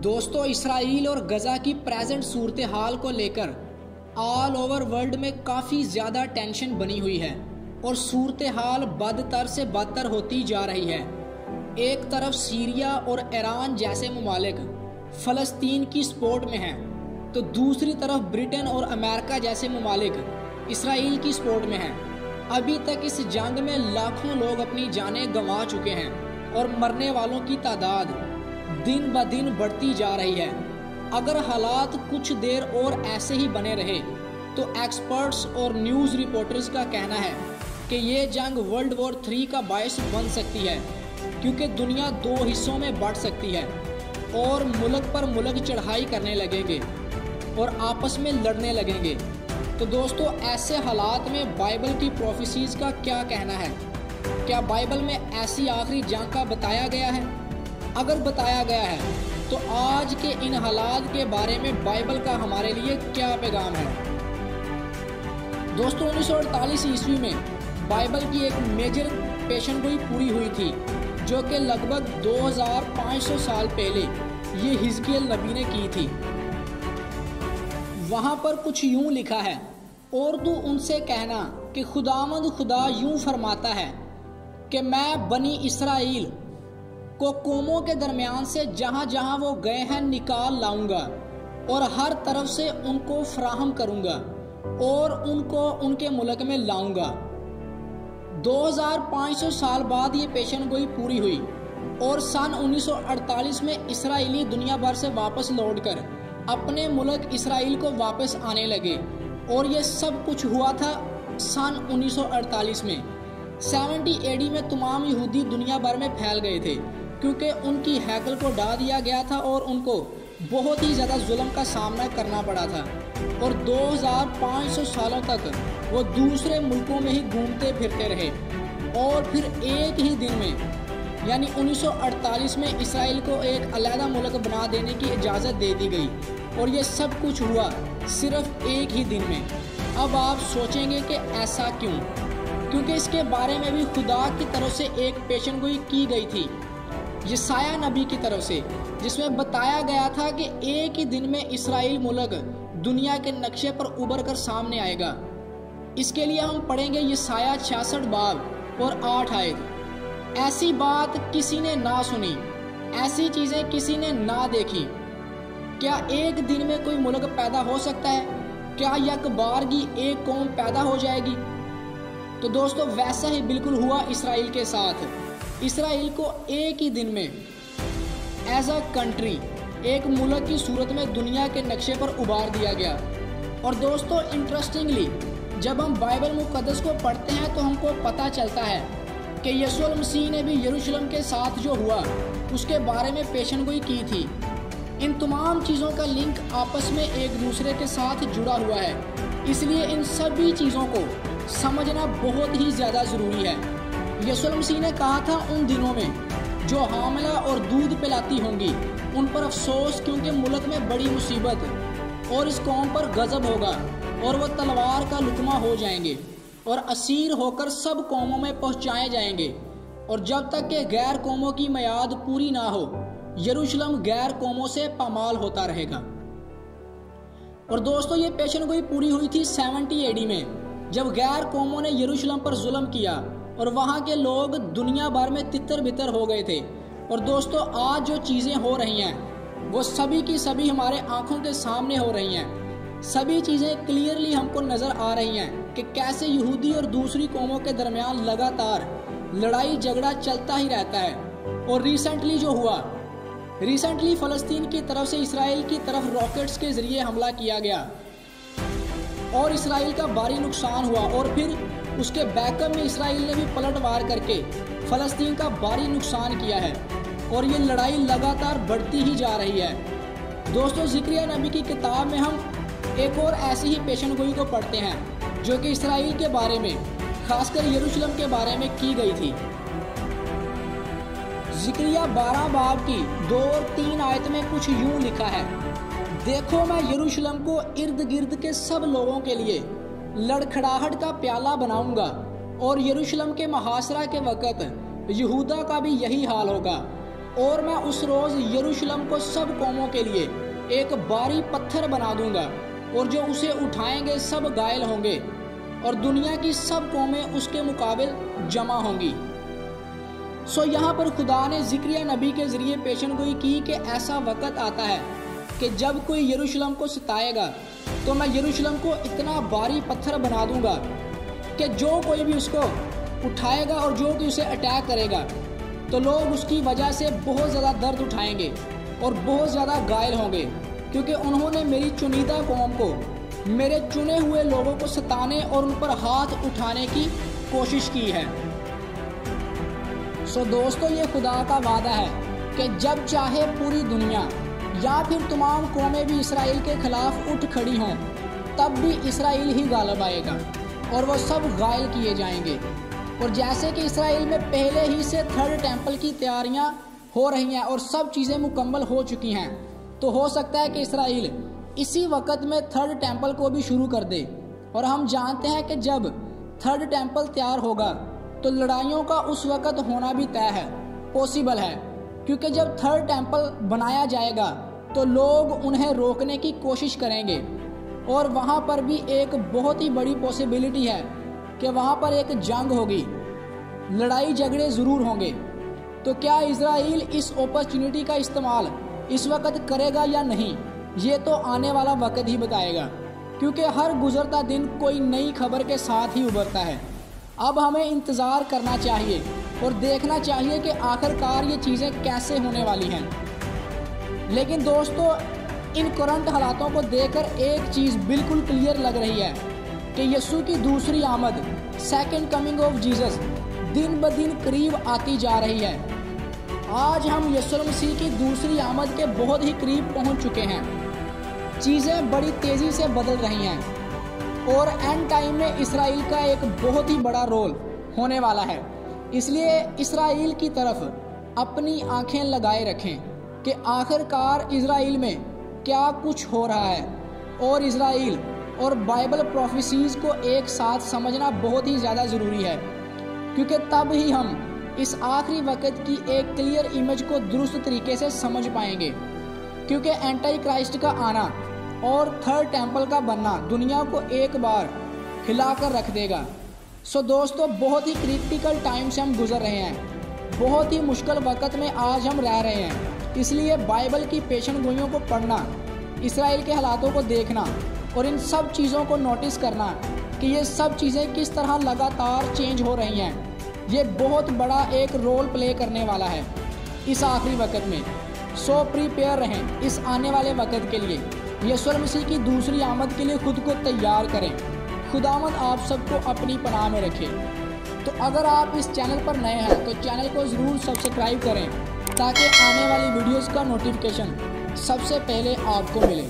دوستو اسرائیل اور غزہ کی پریزنٹ صورتحال کو لے کر آل اوور ورلڈ میں کافی زیادہ ٹینشن بنی ہوئی ہے اور صورتحال بدتر سے بدتر ہوتی جا رہی ہے۔ ایک طرف سیریا اور ایران جیسے ممالک فلسطین کی سپورٹ میں ہیں تو دوسری طرف برٹن اور امریکہ جیسے ممالک اسرائیل کی سپورٹ میں ہیں۔ ابھی تک اس جنگ میں لاکھوں لوگ اپنی جانیں گنوا چکے ہیں اور مرنے والوں کی تعداد دن بدن بڑھتی جا رہی ہے۔ اگر حالات کچھ دیر اور ایسے ہی بنے رہے تو ایکسپرٹس اور نیوز رپورٹرز کا کہنا ہے کہ یہ جنگ ورلڈ وار 3 کا باعث بن سکتی ہے، کیونکہ دنیا 2 حصوں میں بٹ سکتی ہے اور ملک پر ملک چڑھائی کرنے لگیں گے اور آپس میں لڑنے لگیں گے۔ تو دوستو ایسے حالات میں بائبل کی پروفیسیز کا کیا کہنا ہے؟ کیا بائبل میں ایسی آخری جنگ کا بتایا گیا ہے؟ اگر بتایا گیا ہے تو آج کے ان حالات کے بارے میں بائبل کا ہمارے لیے کیا پیغام ہے؟ دوستو 1948 عیسوی میں بائبل کی ایک میجر پیشن گوئی پوری ہوئی تھی، جو کہ لگ بھگ 2500 سال پہلے یہ حزقیل نبی نے کی تھی۔ وہاں پر کچھ یوں لکھا ہے، اور تو ان سے کہنا کہ خداوند خدا یوں فرماتا ہے کہ میں بنی اسرائیل کو قوموں کے درمیان سے جہاں جہاں وہ گئے ہیں نکال لاؤں گا اور ہر طرف سے ان کو فراہم کروں گا اور ان کو ان کے ملک میں لاؤں گا۔ 2500 سال بعد یہ پیشن گوئی پوری ہوئی اور سن 1948 میں اسرائیلی دنیا بھر سے واپس لوٹ کر اپنے ملک اسرائیل کو واپس آنے لگے، اور یہ سب کچھ ہوا تھا سن 1948 میں۔ 70 AD میں تمام یہودی دنیا بھر میں پھیل گئے تھے، کیونکہ ان کی ہیکل کو ڈھا دیا گیا تھا اور ان کو بہت ہی زیادہ ظلم کا سامنا کرنا پڑا تھا، اور 2500 سالوں تک وہ دوسرے ملکوں میں ہی گھومتے پھرتے رہے، اور پھر ایک ہی دن میں یعنی 1948 میں اسرائیل کو ایک علیحدہ ملک بنا دینے کی اجازت دے دی گئی، اور یہ سب کچھ ہوا صرف ایک ہی دن میں۔ اب آپ سوچیں گے کہ ایسا کیوں؟ کیونکہ اس کے بارے میں بھی خدا کی طرف سے ایک پیشن گوئی کی گئی تھی یسایہ نبی کی طرف سے، جس میں بتایا گیا تھا کہ ایک ہی دن میں اسرائیل ملک دنیا کے نقشے پر ابھر کر سامنے آئے گا۔ اس کے لیے ہم پڑھیں گے یسایہ 66 باب اور 8 آیت۔ ایسی بات کسی نے نہ سنی، ایسی چیزیں کسی نے نہ دیکھی۔ کیا ایک دن میں کوئی ملک پیدا ہو سکتا ہے؟ کیا یک بارگی ایک قوم پیدا ہو جائے گی؟ تو دوستو ویسا ہی بالکل ہوا اسرائیل کے ساتھ۔ اسرائیل کو ایک ہی دن میں ایز اے کنٹری، ایک ملک کی صورت میں دنیا کے نقشے پر ابھار دیا گیا۔ اور دوستو انٹرسٹنگلی جب ہم بائبل مقدس کو پڑھتے ہیں تو ہم کو پتہ چلتا ہے کہ یسوع المسیح نے بھی یروشلم کے ساتھ جو ہوا اس کے بارے میں پیشن گوئی کی تھی۔ ان تمام چیزوں کا لنک آپس میں ایک دوسرے کے ساتھ جڑا ہوا ہے، اس لیے ان سبھی چیزوں کو سمجھنا بہت ہی زیادہ ضروری ہے۔ یسوع المسیح نے کہا تھا ان دنوں میں جو حاملہ اور دودھ پلاتی ہوں گی ان پر افسوس، کیونکہ ملک میں بڑی مصیبت اور اس قوم پر غضب ہوگا اور وہ تلوار کا لقمہ ہو جائیں گے اور اسیر ہو کر سب قوموں میں پہنچائے جائیں گے، اور جب تک کہ غیر قوموں کی میعاد پوری نہ ہو یروشلم غیر قوموں سے پامال ہوتا رہے گا۔ اور دوستو یہ پیشن گوئی پوری ہوئی تھی 70 AD میں، جب غیر قوموں نے یروشلم پر ظلم کیا اور وہاں کے لوگ دنیا بھر میں تتر بتر ہو گئے تھے۔ اور دوستو آج جو چیزیں ہو رہی ہیں وہ سبھی کی سبھی ہمارے آنکھوں کے سامنے ہو رہی ہیں۔ سبھی چیزیں کلیئرلی ہم کو نظر آ رہی ہیں کہ کیسے یہودی اور دوسری قوموں کے درمیان لگاتار لڑائی جھگڑا چلتا ہی رہتا ہے۔ اور ریسنٹلی فلسطین کی طرف سے اسرائیل کی طرف راکٹس کے ذریعے حملہ کیا گیا اور اسرائیل کا بھاری نقصان ہوا، اور پھر اس کے بیک اپ میں اسرائیل نے بھی پلٹ وار کر کے فلسطین کا بھاری نقصان کیا ہے، اور یہ لڑائی لگاتار بڑھتی ہی جا رہی ہے۔ دوستو زکریا نبی کی کتاب میں ہم ایک اور ایسی ہی پیشن گوئی کو پڑھتے ہیں جو کہ اسرائیل کے بارے میں، خاص کر یروشلم کے بارے میں کی گئی تھی۔ زکریا 12 باب کی 2 اور 3 آیت میں کچھ یوں لکھا ہے، دیکھو میں یروشلم کو ارد گرد کے سب لوگوں کے لیے لڑکھڑاہٹ کا پیالہ بناؤں گا، اور یروشلم کے محاصرہ کے وقت یہودا کا بھی یہی حال ہوگا، اور میں اس روز یروشلم کو سب قوموں کے لیے ایک بھاری پتھر بنا دوں گا، اور جو اسے اٹھائیں گے سب گائل ہوں گے، اور دنیا کی سب قومیں اس کے مقابل جمع ہوں گی۔ یہاں پر خدا نے زکریا نبی کے ذریعے پیشن گوئی کی کہ ایسا وقت آتا ہے کہ جب کوئی یروشلم کو ستائے گا تو میں یروشلم کو اتنا بھاری پتھر بنا دوں گا کہ جو کوئی بھی اس کو اٹھائے گا اور جو کہ اسے اٹیک کرے گا تو لوگ اس کی وجہ سے بہت زیادہ درد اٹھائیں گے اور بہت زیادہ گائل ہوں گے، کیونکہ انہوں نے میری چنیدہ قوم کو، میرے چنے ہوئے لوگوں کو ستانے اور ان پر ہاتھ اٹھانے کی کوشش کی ہے۔ دوستو، یہ خدا کا وعدہ ہے کہ جب چاہے پوری دنیا یا پھر تمام قومیں بھی اسرائیل کے خلاف اٹھ کھڑی ہوں، تب بھی اسرائیل ہی غالب آئے گا اور وہ سب غائل کیے جائیں گے۔ اور جیسے کہ اسرائیل میں پہلے ہی سے تھرڈ ٹیمپل کی تیاریاں ہو رہی ہیں اور سب چیزیں مکمل ہو چکی ہیں، تو ہو سکتا ہے کہ اسرائیل اسی وقت میں تھرڈ ٹیمپل کو بھی شروع کر دے۔ اور ہم جانتے ہیں کہ جب تھرڈ ٹیمپل تیار ہوگا تو لڑائیوں کا اس وقت ہونا بھی طے ہے، پوسیبل ہے، کیونکہ جب تھرڈ ٹیمپل بنایا جائے گا تو لوگ انہیں روکنے کی کوشش کریں گے، اور وہاں پر بھی ایک بہت ہی بڑی پوسیبلٹی ہے کہ وہاں پر ایک جنگ ہوگی، لڑائی جھگڑے ضرور ہوں گے۔ تو کیا اسرائیل اس اپرچونٹی کا استعمال اس وقت کرے گا یا نہیں، یہ تو آنے والا وقت ہی بتائے گا، کیونکہ ہر گزرتا دن کوئی نئی خبر کے ساتھ ہی ابھرتا ہے۔ اب ہمیں انتظار کرنا چاہیے اور دیکھنا چاہیے کہ آخرکار یہ چیزیں کیسے ہونے والی ہیں۔ لیکن دوستو، ان کرنٹ حالاتوں کو دیکھ کر ایک چیز بالکل کلیئر لگ رہی ہے کہ یسوع کی دوسری آمد، سیکنڈ کمنگ آف جیزس، دن بدن قریب آتی جا رہی ہے۔ آج ہم یسوع مسیح کی دوسری آمد کے بہت ہی قریب پہنچ چکے ہیں۔ چیزیں بڑی تیزی سے بدل رہی ہیں، اور اینڈ ٹائم میں اسرائیل کا ایک بہت ہی بڑا رول ہونے والا ہے۔ اس لیے اسرائیل کی طرف اپنی آنکھیں لگائے رکھیں کہ آخرکار اسرائیل میں کیا کچھ ہو رہا ہے، اور اسرائیل اور بائبل پروفیسیز کو ایک ساتھ سمجھنا بہت ہی زیادہ ضروری ہے، کیونکہ تب ہی ہم اس آخری وقت کی ایک کلیئر امیج کو درست طریقے سے سمجھ پائیں گے، کیونکہ اینٹی کرائسٹ کا آنا اور تھرڈ ٹیمپل کا بننا دنیا کو ایک بار ہلا کر رکھ دے گا۔ دوستو، بہت ہی کریٹیکل ٹائم سے ہم گزر رہے ہیں، بہت ہی مشکل وقت میں آج ہم رہ رہے ہیں۔ اس لیے بائبل کی پیشن گوئیوں کو پڑھنا، اسرائیل کے حالاتوں کو دیکھنا اور ان سب چیزوں کو نوٹس کرنا کہ یہ سب چیزیں کس طرح لگاتار چینج ہو رہی ہیں، یہ بہت بڑا ایک رول پلے کرنے والا ہے اس آخری وقت میں۔ پریپیئر رہیں اس آنے والے وقت کے لیے، یسوع مسیح کی دوسری آمد کے لیے خود کو تیار کریں۔ خداوند آپ سب کو اپنی پناہ میں رکھے۔ تو اگر آپ اس چینل پر نئے ہیں تو چینل کو ضرور سبسکرائب کریں تاکہ آنے والی ویڈیوز کا نوٹیفیکیشن سب سے پہلے آپ کو ملے۔